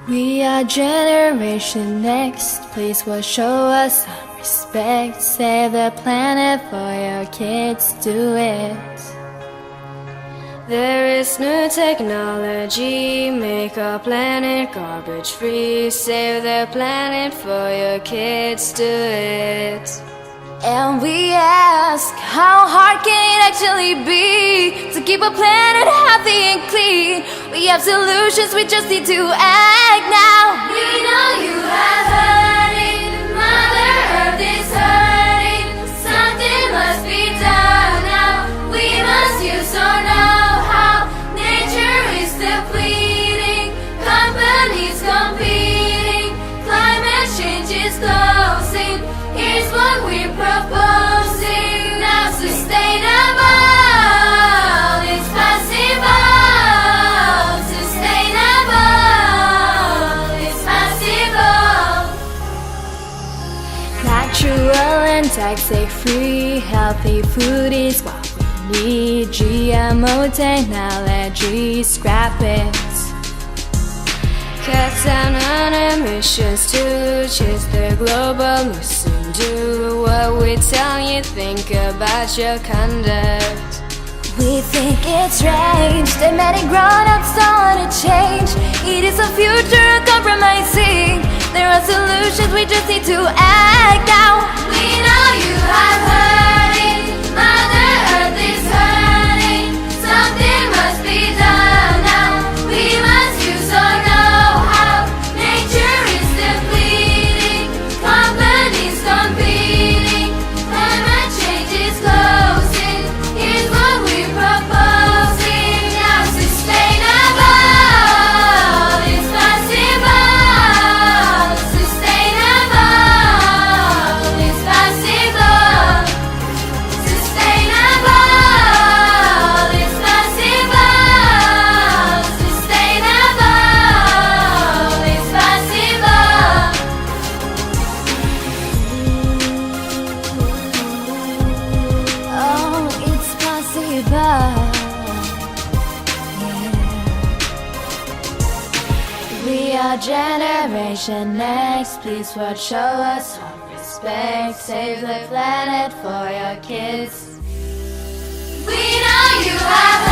We are Generation Next, please will show us some respect. Save the planet for your kids, do it. There is new technology, make our planet garbage free. Save the planet for your kids, do it. And we ask, how hard can it actually be to keep a planet healthy and clean? We have solutions, we just need to act now. We know you have heard it, Mother Earth is hurting. Something must be done now. We must use our know-how. Nature is depleting, companies competing, climate change is closing. Here's what we're proposing now. Sustainable, it's possible. Sustainable, it's possible. Natural and toxic-free, healthy food is what we need. GMO technology, scrap it. Cut down on emissions to chase the global listen. Do what we tell you, think about your conduct. We think it's strange that many grown-ups don't want to change. It is a future of compromising. There are solutions, we just need to act now. We know you have heard it, Mother Earth is hurting. Something must be done now. We must use our know-how. Nature is depleting, companies competing, climate change is closing. Here's what we're proposing now. Sustainable, it's possible. Sustainable, it's possible. Sustainable, it's possible. Sustainable, it's possible. Oh, it's possible. Yeah. We are Generation Next, please watch, show us some respect. Save the planet for your kids. We know you have